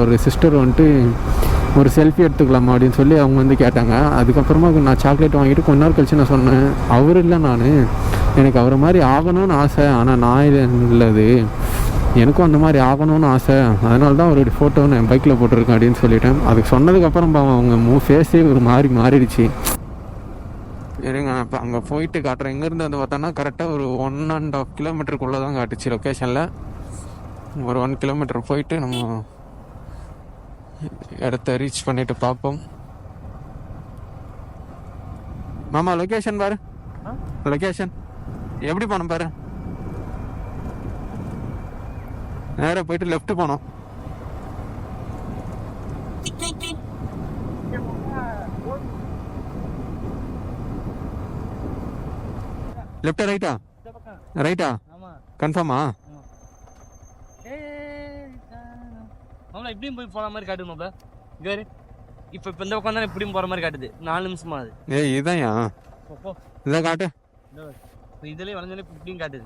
ஒரு சிஸ்டர் வந்துட்டு ஒரு செல்ஃபி எடுத்துக்கலாமா அப்படின்னு சொல்லி அவங்க வந்து கேட்டாங்க. அதுக்கப்புறமா நான் சாக்லேட் வாங்கிட்டு கொஞ்ச நேரம் கழிச்சு நான் சொன்னேன், அவர் இல்லை, நான் எனக்கு அவரை மாதிரி ஆகணும்னு ஆசை, ஆனால் நான் இல்லது, எனக்கும் அந்த மாதிரி ஆகணும்னு ஆசை, அதனால தான் அவருடைய ஃபோட்டோ நான் பைக்கில் போட்டிருக்கேன் அப்படின்னு சொல்லிட்டேன். அதுக்கு சொன்னதுக்கப்புறம் அவங்க ஃபேஸே ஒரு மாறிடுச்சு. இருங்க இப்போ அங்கே போயிட்டு காட்டுறேன். இங்கேருந்து வந்து பார்த்தோன்னா கரெக்டாக ஒரு 1.5 கிலோமீட்டருக்குள்ளே தான் காட்டுச்சு லொக்கேஷனில். ஒரு 1 கிலோமீட்டர் போயிட்டு நம்ம இடத்த ரீச் பண்ணிட்டு பார்ப்போம். மாமா லொக்கேஷன் பாரு, லொக்கேஷன் எப்படி போனோம் பாரு. நேராக போயிட்டு லெஃப்ட் போனோம். லெஃப்டா ரைட்டா? ரைட்டா கன்ஃபார்மா? இப்படியும் போய் போற மாதிரி காட்டுங்க. இப்போ இந்த பக்கம் தான் இப்படியும் போற மாதிரி காட்டுது. 4 நிமிஷமா அது. ஏய் இதான் இதான் காட்டு. இதுலயே வளைஞ்சாலே இப்படியும் காட்டுது.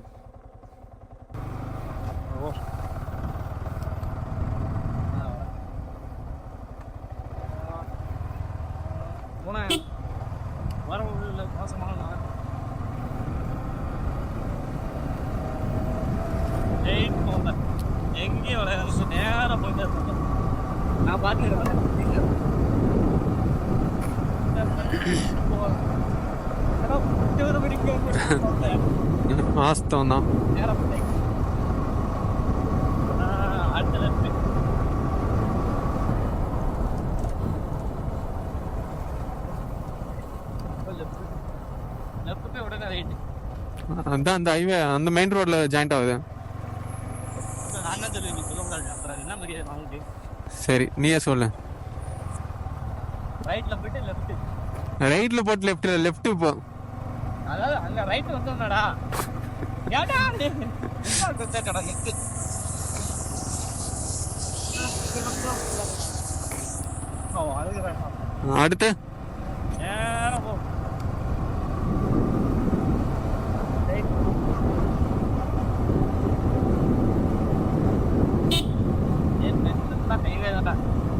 போன வர மோசமான எங்கேயும் வர நேரம் போயிட்டு நான் பார்த்துக்கிறேன். வாஸ்தவம் தான். அதான் அந்த ஹைவே அந்த மெயின் ரோட்ல ஜாயிண்ட் ஆகுது. சரி நீயே சொல்லு. ரைட்ல போயிட்டு லெஃப்ட், ரைட்ல போட்டு லெஃப்ட் போ. அதாவது அங்க ரைட் வந்தோம்டா. ஏடா நீ என்ன கட்டடா எக்கு. அடுத்து நேரா போ.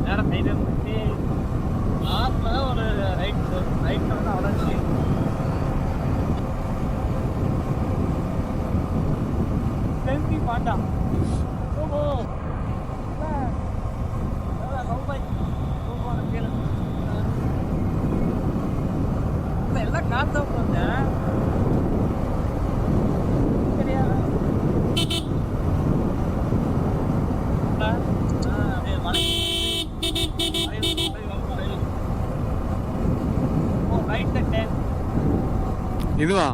நேரம் ஹைவே முடிச்சு லாஸ்ட்ல ஒரு ரைட்ல வந்து அவ்வளோ செல்ஃபி பாண்டா. ஓஹோ எல்லாம் காத்தா போச்சேன் தெரியாது. இதுவா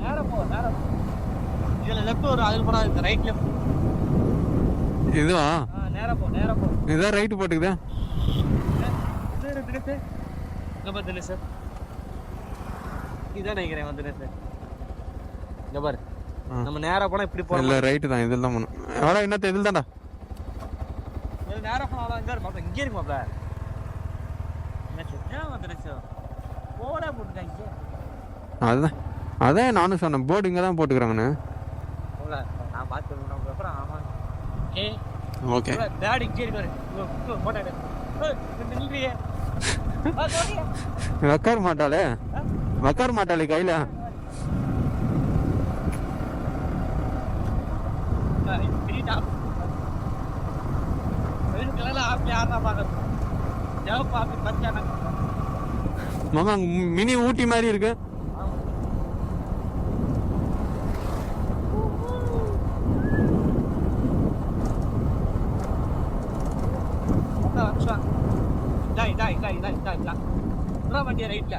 நேரா போ, நேரா போ. இதுல லெஃப்ட் ஒரு அதுல போறா, ரைட் லெஃப்ட். இதுவா நேரா போ, நேரா போ. இதான் ரைட் போட்டுக்குதா? இங்க பாரு சார், இதான் நினைக்கிறேன் வந்து சார். இங்க பாரு நம்ம நேரா போனா இப்படி போறோம். இல்ல ரைட் தான், இதுல தான் போணும். எவ்வளவு என்னத்த இதுல தான்டா. இது நேரா போனா அவ்வளவு இங்க இருக்கு. இங்க இருக்கு மாப்ள. என்ன சொல்றேன் வந்து சார், போடா போட்டுட்டாங்க. அதுதான் அதான் நானும் சொன்னேன், போர்டு இங்கே தான் போட்டுக்கிறாங்கண்ணே. நான் பார்த்து அப்புறம் ஆமாம். ஓகே டேடி இங்கே இருக்காரு. போட்டாரு உட்கார மாட்டாளே, உட்கார மாட்டாளே கையில். மாமா மினி ஊட்டி மாதிரி இருக்கு. வண்டியா ரைட்ல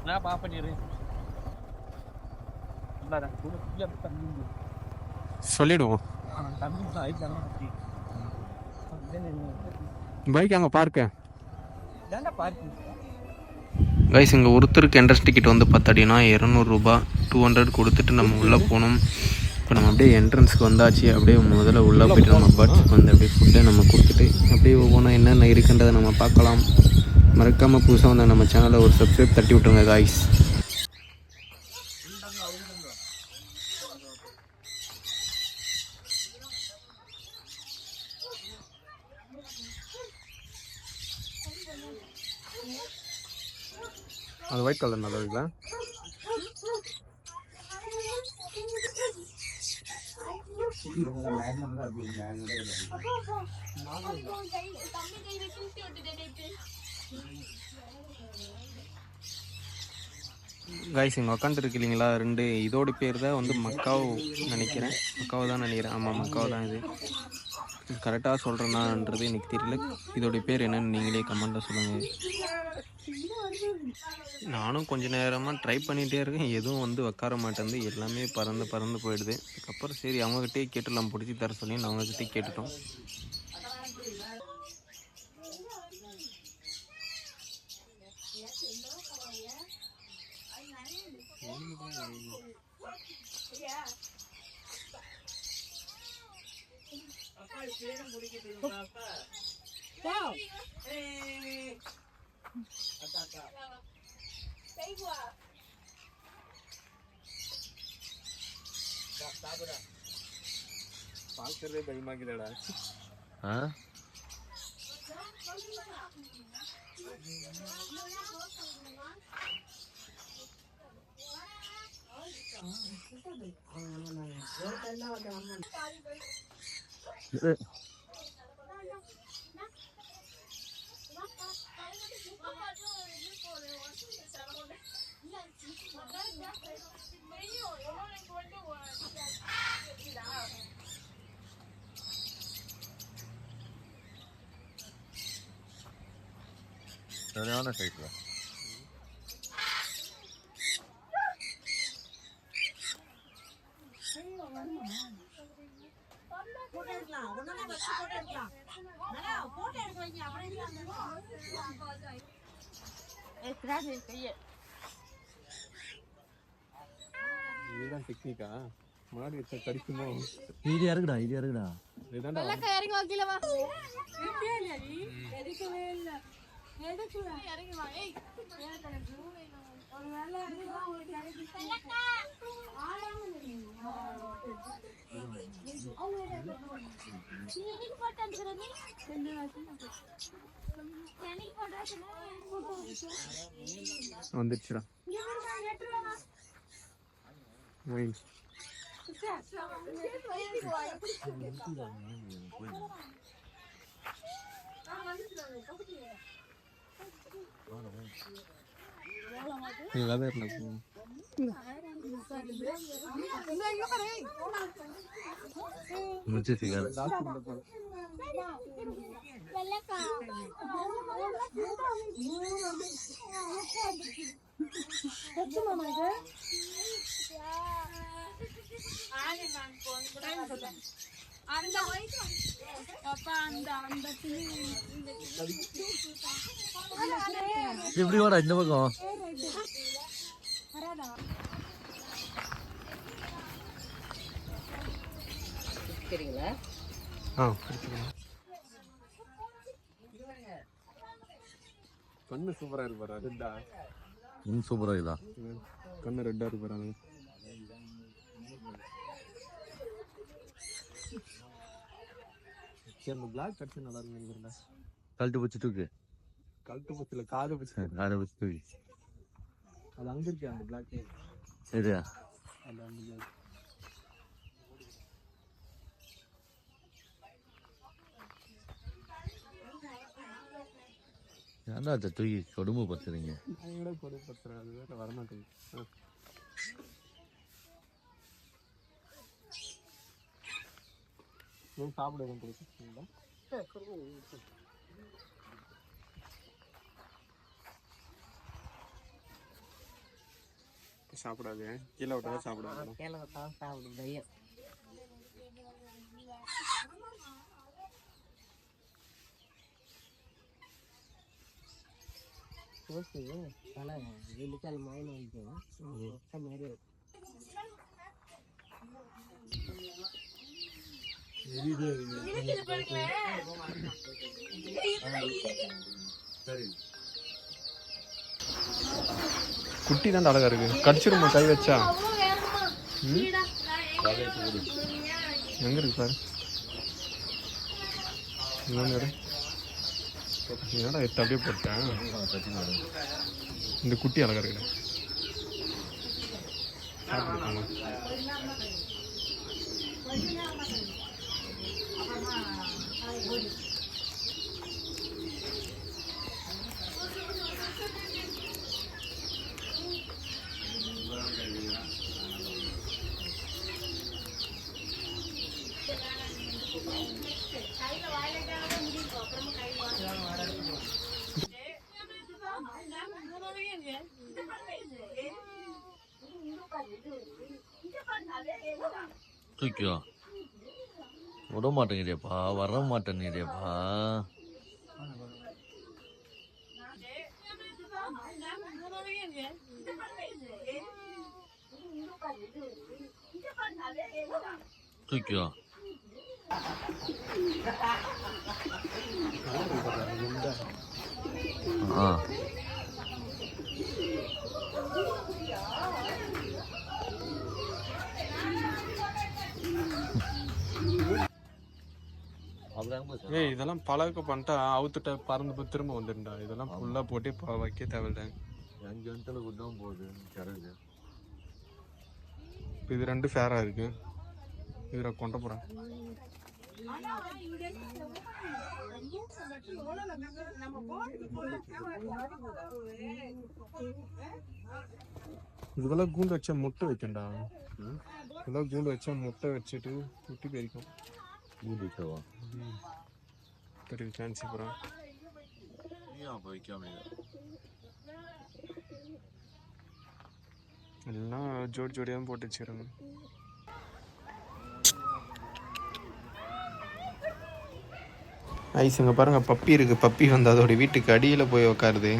நான் பா பண்ணிடு சொல்லிடுவோம். பைக் அங்கே பார்க்க கைஸ், இங்கே ஒருத்தருக்கு என்ட்ரன்ஸ் டிக்கெட் வந்து பார்த்தீங்கன்னா 200 ரூபா. 200 கொடுத்துட்டு நம்ம உள்ளே போகணும். இப்போ நம்ம அப்படியே என்ட்ரன்ஸ்க்கு வந்தாச்சு. அப்படியே முதல்ல உள்ளே போய்ட்டு நம்ம பர்த்க்கு வந்து அப்படியே ஃபுட்டை நம்ம கொடுத்துட்டு அப்படியே ஒவ்வொன்றும் என்னென்ன இருக்குன்றதை நம்ம பார்க்கலாம். மறக்காமல் புதுசாக வந்து நம்ம சேனலை ஒரு சப்ஸ்கிரைப் தட்டி விட்டுருங்க காய்ஸ். அது ஒயிட் கலர் நல்லா இருக்குல்ல? கைஸ் இங்கே உக்காந்துருக்கு இல்லைங்களா, 2 இதோட பேர் தான் வந்து மக்காவ் நினைக்கிறேன். மக்காவ் தான் நினைக்கிறேன். ஆமாம், மக்காவ் தான் இது. கரெக்டாக சொல்கிறேன்னான்றது எனக்கு தெரியல. இதோடைய பேர் என்னன்னு நீங்களே கமெண்ட்டில் சொல்லுங்கள். நானும் கொஞ்ச நேரமாக ட்ரை பண்ணிகிட்டே இருக்கேன், எதுவும் வந்து உட்கார மாட்டேங்குது. எல்லாமே பறந்து போயிடுது. அதுக்கப்புறம் சரி அவங்ககிட்டே கேட்டுலாம், பிடிச்சி தர சொல்லி நான் அவங்ககிட்டே கேட்டுட்டோம். பார்க்கறதே பயமாக்குதடா. சரியான சைட்ல இதுதான் டெக்னிக்கா? மாடு வச்சா கடிக்குமோ? ஈடியா இருக்குடா இதுதான்டா வந்துடுச்சுடா. எப்படி வாடா இந்த பக்கம்? கண்ணு சூப்பரா இருக்கு பாரு. ரெட்டா சூப்பரா இதா கண்ணு ரெட்டா இருக்கு பாரு. அந்த பிளாக் கட்சி நல்லா இருக்கு நினைக்கிறேன்டா. கழட்டு வச்சு தூக்கு. கழுத்து பச்சில காது பச்சு வச்சு தூக்கி. அது அங்க இருக்கு அந்த பிளாக். சரியா? அந்த அந்த ஏன்டா அதை தூக்கி கொடுமைப்படுத்துறீங்க? நான் கூட கொடுமைப்படுத்துறேன், அது வேற வரமாட்டேங்குது. சாப்பிட சாப்பிடாது, கீழே விட்டாலும் சாப்பிடாது. குட்டி தான் அழகா இருக்கு. கடிச்சிருமா கை வச்சா? எங்க இருக்கு பாரு. என்னடா எடுத்து அப்படியே போட்டேன். இந்த குட்டி அழகாக இருக்குடா. சாப்பிட்டுக்கோங்க. தூக்கியோ விட மாட்டேங்கிறியப்பா, வர மாட்டேங்கிறியப்பா. தூக்கியோ ஆ ஏய் இதெல்லாம் பழக்க பண்ணிட்டா அவுத்துட்ட பறந்து போய் திரும்ப வந்துடும்டா. இதெல்லாம் ஃபுல்லாக போட்டு இப்போ வைக்க தேவையில்லை. அஞ்சு கணத்தில் கூட்டம் போகுது சிறகு. இது 2 ஃபேராக இருக்கு. இதில் கொண்ட போகிறேன். இதுக்கெல்லாம் கூண்டு வச்சா முட்டை வைக்கண்டா. இதெல்லாம் கூண்டு வச்சா முட்டை வச்சுட்டு குட்டி பெரிக்கும். கூண்டு வச்சவா பெரிய ஃபேன்சி போகிறேன். அப்போ வைக்காம எல்லாம் ஜோடி ஜோடியாக போட்டு வச்சுக்கிறாங்க. ஐஸ் இங்கே பாருங்கள், பப்பி இருக்குது. பப்பி வந்து அதோட வீட்டுக்கு அடியில் போய் உக்காருது.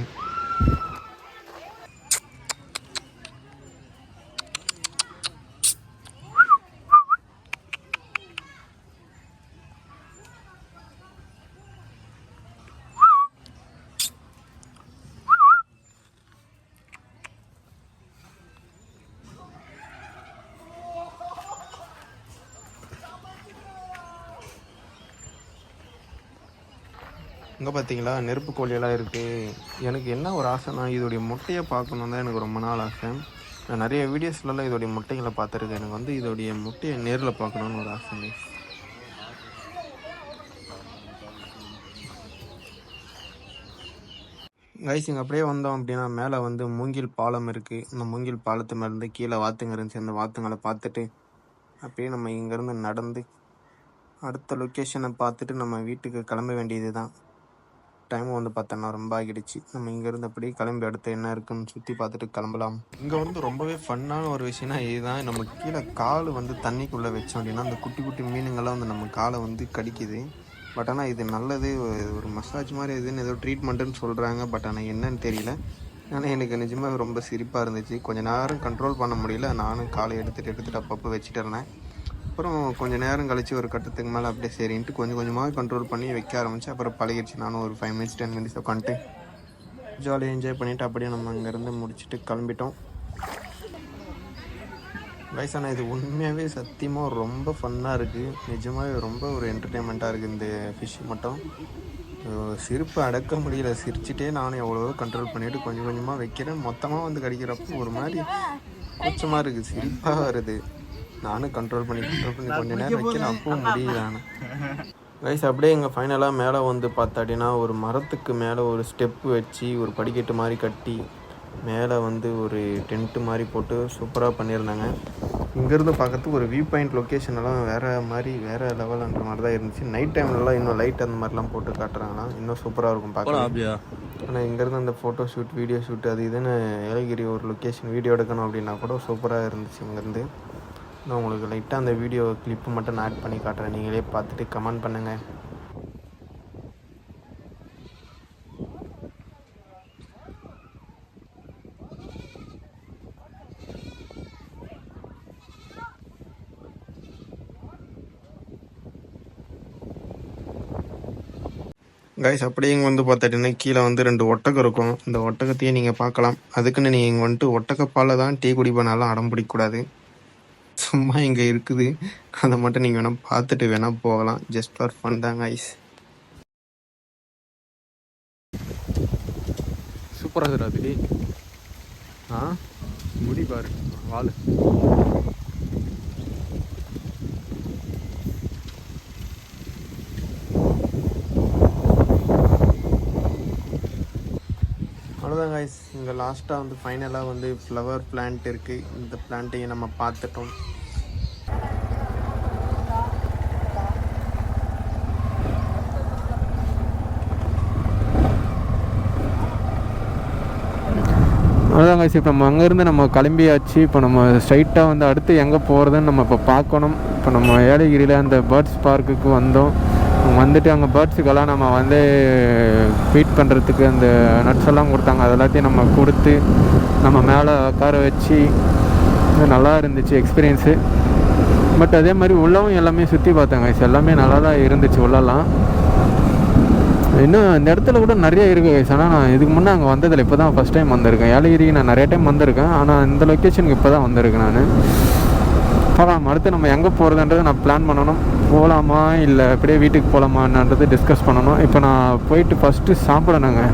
இங்கே பார்த்தீங்களா நெருப்பு கோழியெல்லாம் இருக்குது. எனக்கு என்ன ஒரு ஆசைனா இதோடைய முட்டையை பார்க்கணும் தான் எனக்கு ரொம்ப நாள் ஆசை. நான் நிறைய வீடியோஸ்லலாம் இதோடைய முட்டைகளை பார்த்துருக்கேன். எனக்கு வந்து இதோடைய முட்டையை நேரில் பார்க்கணுன்னு ஒரு ஆசை. கைஸ் இங்கே அப்படியே வந்தோம் அப்படின்னா மேலே வந்து மூங்கில் பாலம் இருக்குது. இந்த மூங்கில் பாலத்து மேலேருந்து கீழே வாத்துங்க இருந்துச்சு. அந்த வாத்துங்களை பார்த்துட்டு அப்படியே நம்ம இங்கேருந்து நடந்து அடுத்த லொக்கேஷனை பார்த்துட்டு நம்ம வீட்டுக்கு கிளம்ப வேண்டியது தான். டைம் வந்து பார்த்தோன்னா ரொம்ப ஆகிடுச்சு. நம்ம இங்கேருந்து அப்படியே கிளம்பி அடுத்து என்ன இருக்குன்னு சுற்றி பார்த்துட்டு கிளம்பலாம். இங்கே வந்து ரொம்பவே ஃபன்னான ஒரு விஷயம்னா இதுதான். நம்ம கீழே கால் வந்து தண்ணிக்குள்ளே வச்சோம் அப்படின்னா அந்த குட்டி குட்டி மீனுங்கள்லாம் வந்து நம்ம காலை வந்து கடிக்குது. பட் ஆனால் இது நல்லது, ஒரு மசாஜ் மாதிரி இதுன்னு ஏதோ ட்ரீட்மெண்ட்டுன்னு சொல்கிறாங்க. பட் ஆனால் என்னன்னு தெரியல. ஆனால் எனக்கு நிஜமாக ரொம்ப சிரிப்பாக இருந்துச்சு. கொஞ்சம் நேரம் கண்ட்ரோல் பண்ண முடியல. நானும் காலை எடுத்துகிட்டு அப்பப்போ வச்சுட்டு இருந்தேன். அப்புறம் கொஞ்சம் நேரம் கழித்து ஒரு கட்டத்துக்கு மேலே அப்படியே சரின்ட்டு கொஞ்சம் கொஞ்சமாக கண்ட்ரோல் பண்ணி வைக்க ஆரம்பித்தேன். அப்புறம் பழகிடுச்சு. நானும் ஒரு 5 மினிட்ஸ் 10 மினிட்ஸ் உட்காந்துட்டு ஜாலியாக என்ஜாய் பண்ணிவிட்டு அப்படியே நம்ம அங்கேருந்து முடிச்சுட்டு கிளம்பிட்டோம். வயசான இது உண்மையாகவே சத்தியமாக ரொம்ப ஃபன்னாக இருக்குது. நிஜமாகவே ரொம்ப ஒரு என்டர்டெயின்மெண்ட்டாக இருக்குது இந்த ஃபிஷ் மட்டும். சிரிப்பு அடக்க முடியல. சிரிச்சுட்டே நானும் எவ்வளவோ கண்ட்ரோல் பண்ணிவிட்டு கொஞ்சம் கொஞ்சமாக வைக்கிறேன். மொத்தமாக வந்து கடிக்கிறப்போ ஒரு மாதிரி கூச்சமாக இருக்குது, சிரிப்பாக வருது. நானும் கண்ட்ரோல் பண்ணி கொஞ்சம் நேரம் வைக்கிறேன். அப்பவும் முடியல. கைஸ் அப்படியே இங்கே ஃபைனலாக மேலே வந்து பார்த்தாடினா ஒரு மரத்துக்கு மேலே ஒரு ஸ்டெப்பு வச்சு ஒரு படிக்கட்டு மாதிரி கட்டி மேலே வந்து ஒரு டென்ட்டு மாதிரி போட்டு சூப்பராக பண்ணியிருந்தாங்க. இங்கேருந்து பார்க்கறதுக்கு ஒரு வியூ பாயிண்ட் லொக்கேஷனெல்லாம் வேறு லெவல்ன்ற மாதிரி தான் இருந்துச்சு. நைட் டைம்லலாம் இன்னும் லைட் அந்த மாதிரிலாம் போட்டு காட்டுறாங்கன்னா இன்னும் சூப்பராக இருக்கும் பார்க்கலாம். ஆனால் இங்கேருந்து அந்த ஃபோட்டோ ஷூட், வீடியோ ஷூட் அது இதுன்னு ஏலகிரி ஒரு லொக்கேஷன் வீடியோ எடுக்கணும் அப்படின்னா கூட சூப்பராக இருந்துச்சு. இங்கேருந்து நான் உங்களுக்கு லைட்டாக அந்த வீடியோ கிளிப்பு மட்டும் நான் ஆட் பண்ணி காட்டுறேன். நீங்களே பார்த்துட்டு கமெண்ட் பண்ணுங்கள். கைஸ் அப்படியே இங்கே வந்து பார்த்துட்டிங்கன்னா கீழே வந்து 2 ஒட்டகம் இருக்கும். இந்த ஒட்டகத்தையே நீங்கள் பார்க்கலாம். அதுக்குன்னு நீங்கள் இங்கே வந்துட்டு ஒட்டகப்பால் தான் டீ குடிப்பனாலும் அடம் பிடிக்கக்கூடாது. சும்மா இங்கே இருக்குது. அதை மட்டும் நீங்கள் வேணால் பார்த்துட்டு வேணால் போகலாம். ஜஸ்ட் ஃபார் ஃபன் தான் கைஸ். சூப்பராக இருக்குது. முடி பாரு வால். அவ்வளோதான் கைஸ், இங்கே லாஸ்ட்டாக வந்து ஃபைனலாக வந்து ஃப்ளவர் பிளான்ட் இருக்குது. இந்த பிளான்ட்டையும் நம்ம பார்த்துட்டோம். அவ்வளோதான் கைஸ், இப்போ நம்ம அங்கேருந்து நம்ம கிளம்பியாச்சு. இப்போ நம்ம ஸ்ட்ரைட்டாக வந்து அடுத்து எங்கே போகிறதுன்னு நம்ம இப்போ பார்க்கணும். இப்போ நம்ம ஏலகிரியில் அந்த பேர்ட்ஸ் பார்க்குக்கு வந்தோம். வந்துட்டு அங்கே பேர்ட்ஸுக்கெல்லாம் நம்ம வந்து ஃபீட் பண்ணுறதுக்கு அந்த நட்ஸ் எல்லாம் கொடுத்தாங்க. அது எல்லாத்தையும் நம்ம கொடுத்து நம்ம மேலே உட்கார வச்சு நல்லா இருந்துச்சு எக்ஸ்பீரியன்ஸு. பட் அதே மாதிரி உள்ளவும் எல்லாமே சுற்றி பார்த்தாங்க. எல்லாமே நல்லா தான் இருந்துச்சு உள்ளலாம். இன்னும் இந்த இடத்துல கூட நிறைய இருக்குது கைஸ். ஆனால் நான் இதுக்கு முன்னே அங்கே வந்ததில்லை, இப்போ தான் ஃபஸ்ட் டைம் வந்திருக்கேன். ஏலகிரிக்கு நான் நிறைய டைம் வந்திருக்கேன், ஆனால் இந்த லொக்கேஷனுக்கு இப்போ தான் வந்திருக்கேன் நான். போகலாம், அடுத்து நம்ம எங்கே போகிறதுன்றது நான் பிளான் பண்ணணும். போகலாமா இல்லை அப்படியே வீட்டுக்கு போகலாமான்றது டிஸ்கஸ் பண்ணணும். இப்போ நான் போயிட்டு ஃபஸ்ட்டு சாப்பிடணுங்க.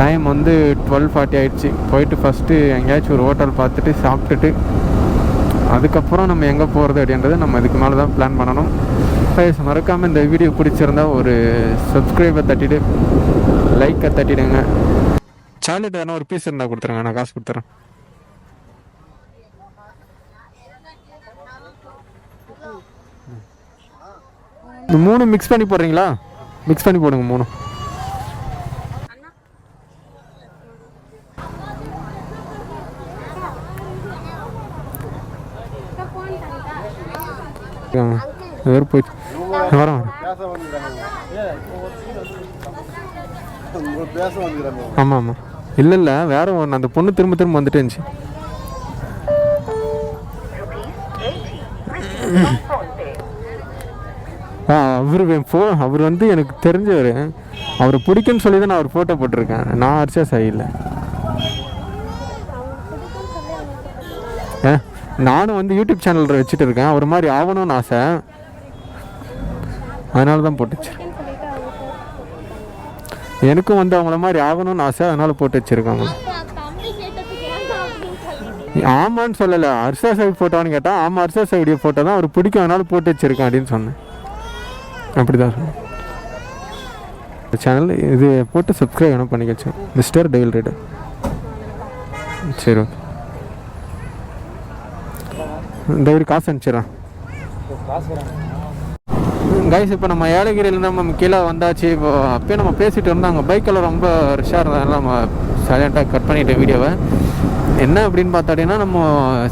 டைம் வந்து 12:40 ஆகிடுச்சு. போயிட்டு ஃபஸ்ட்டு எங்கேயாச்சும் ஒரு ஹோட்டல் பார்த்துட்டு சாப்பிட்டுட்டு அதுக்கப்புறம் நம்ம எங்கே போகிறது அப்படின்றத நம்ம இதுக்கு மேலே தான் பிளான் பண்ணணும். கைஸ், மறக்காமல் இந்த வீடியோ பிடிச்சிருந்தா ஒரு சப்ஸ்கிரைபை தட்டிட்டு லைக்கை தட்டிடுங்க. சாக்லேட் வேணா ஒரு பீஸ் இருந்தால் கொடுத்துருங்க, நான் காசு கொடுத்துறேன். இந்த 3 மிக்ஸ் பண்ணி போடுறீங்களா? மிக்ஸ் பண்ணி போடுங்க 3. வேறு போயிட்டு வரேன். ஆமாம் ஆமாம், இல்லை வேற ஒன்று. அந்த பொண்ணு திரும்ப திரும்ப வந்துட்டு இருந்துச்சு. அவர் வந்து எனக்கு தெரிஞ்சவர். அவரை பிடிக்குன்னு சொல்லி தான் நான் அவர் ஃபோட்டோ போட்டிருக்கேன். நான் அர்ச்சா சாயில். நானும் வந்து யூடியூப் சேனல் வச்சுட்டு இருக்கேன். அவர் மாதிரி ஆகணும்னு ஆசை, அதனால தான் போட்டுச்சு. எனக்கும் வந்து அவங்கள மாதிரி ஆகணும்னு ஆசை, அதனால போட்டு வச்சுருக்காங்க. ஆமான்னு சொல்லலை, அர்ஷா சாஹிப் ஃபோட்டோன்னு கேட்டால் ஆமாம் அர்ஷா சாஹிப் ஃபோட்டோ தான் அவர் பிடிக்கும், அதனால போட்டு வச்சுருக்கேன் அப்படின்னு சொன்னேன். அப்படி தான் சொன்னேன். சேனல் இது போட்டு சப்ஸ்கிரைப் வேணும் பண்ணிக்கச்சு, மிஸ்டர் டெவில் ரைடர். சரி, ஓகே. இந்த ஒரு காசு அனுப்பிச்சிடறேன் கைஸ். இப்போ நம்ம ஏலகிரியிலேருந்து நம்ம கீழே வந்தாச்சு. இப்போ அப்பயே நம்ம பேசிகிட்டு இருந்தோம். அங்கே பைக்கெல்லாம் ரொம்ப ரஷ்ஷாக இருந்ததுனால நம்ம சைலண்ட்டாக கட் பண்ணிட்டேன் வீடியோவை. என்ன அப்படின்னு பார்த்தாடினா, நம்ம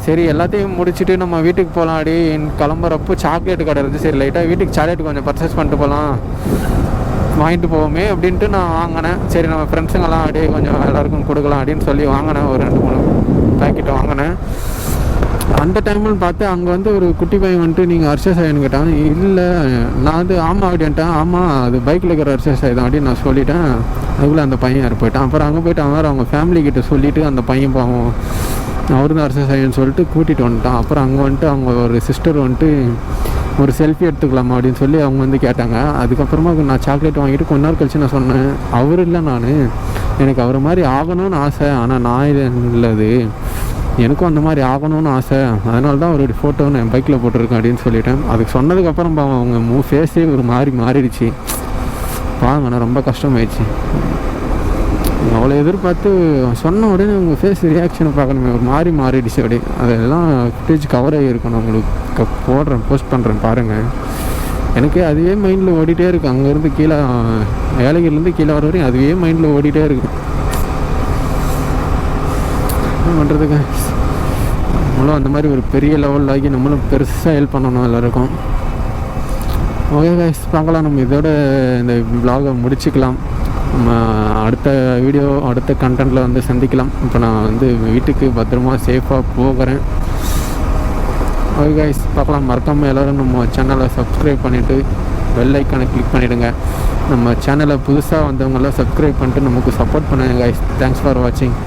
சரி எல்லாத்தையும் முடிச்சுட்டு நம்ம வீட்டுக்கு போகலாம். அப்படி கிளம்புறப்போ சாக்லேட் கடை இருந்துச்சு. சரி லைட்டாக வீட்டுக்கு சாக்லேட் கொஞ்சம் பர்ச்சேஸ் பண்ணிட்டு போகலாம், வாங்கிட்டு போவோமே அப்படின்ட்டு நான் வாங்கினேன். சரி நம்ம ஃப்ரெண்ட்ஸுங்கெல்லாம் அப்படியே கொஞ்சம் எல்லாருக்கும் கொடுக்கலாம் அப்படின்னு சொல்லி வாங்கினேன். ஒரு 2-3 பேக்கெட்டை வாங்கினேன். அந்த டைம்னு பார்த்து அங்கே வந்து ஒரு குட்டி பையன் வந்துட்டு நீங்கள் அர்ஷா சாயின்னு கேட்டான். இல்லை நான் வந்து ஆமாம் அப்படின்ட்டேன். ஆமாம் அது பைக்கில் இருக்கிற அர்ஷா சாய் தான் அப்படின்னு நான் சொல்லிட்டேன். அதுக்குள்ளே அந்த பையன் யார் போயிட்டான். அப்புறம் அங்கே போய்ட்டு அவன் அவங்க ஃபேமிலிக்கிட்ட சொல்லிவிட்டு அந்த பையன் பாவம் அவர் தான் அர்ஷா சாயின்னு சொல்லிட்டு கூட்டிகிட்டு வந்துட்டான். அப்புறம் அங்கே வந்துட்டு அவங்க ஒரு சிஸ்டர் வந்துட்டு ஒரு செல்ஃபி எடுத்துக்கலாமா அப்படின்னு சொல்லி அவங்க வந்து கேட்டாங்க. அதுக்கப்புறமா நான் சாக்லேட் வாங்கிட்டு கொஞ்ச நேரம் கழிச்சு நான் சொன்னேன், அவர் இல்லை நான் எனக்கு அவரை மாதிரி ஆகணும்னு ஆசை, ஆனால் நான் இல்லது எனக்கும் அந்த மாதிரி ஆகணும்னு ஆசை, அதனால தான் அவருடைய ஃபோட்டோன்னு என் பைக்கில் போட்டிருக்கேன் அப்படின்னு சொல்லிட்டேன். அதுக்கு சொன்னதுக்கப்புறம் அவங்க ஃபேஸே ஒரு மாதிரி மாறிடுச்சு. பாருங்கண்ணா ரொம்ப கஷ்டமாயிடுச்சு. அவ்வளோ எதிர்பார்த்து சொன்ன உடனே உங்கள் ஃபேஸ் ரியாக்ஷனை பார்க்கணுமே, ஒரு மாதிரி மாறிடுச்சு. அப்படி அதெல்லாம் ஃபுட்டேஜ் கவர் ஆகியிருக்கும். உங்களுக்கு போடுறேன், போஸ்ட் பண்ணுறேன் பாருங்கள். எனக்கு அதுவே மைண்டில் ஓடிட்டே இருக்குது. அங்கேருந்து கீழே ஏலகிரிலேருந்து கீழே வர வரையும் அதுவே மைண்டில் ஓடிட்டே இருக்குது. என்ன பண்ணுறதுக்கு, நம்மளும் அந்த மாதிரி ஒரு பெரிய லெவலில் ஆகி நம்மளும் பெருசாக ஹெல்ப் பண்ணணும் எல்லாருக்கும். ஓகே கைஸ், பார்க்கலாம். நம்ம இதோட இந்த vlog-ஐ முடிச்சுக்கலாம். நம்ம அடுத்த வீடியோ அடுத்த கண்டென்ட்டில் வந்து சந்திக்கலாம். இப்போ நான் வந்து வீட்டுக்கு பத்திரமா சேஃபாக போகிறேன். ஓகே கைஸ், பார்க்கலாம். மறக்காமல் எல்லோரும் நம்ம சேனலை சப்ஸ்கிரைப் பண்ணிவிட்டு பெல் ஐக்கானை கிளிக் பண்ணிவிடுங்க. நம்ம சேனலை புதுசாக வந்தவங்களாம் சப்ஸ்கிரைப் பண்ணிட்டு நமக்கு சப்போர்ட் பண்ணுங்கள் கைஸ். தேங்க்ஸ் ஃபார் வாட்சிங்.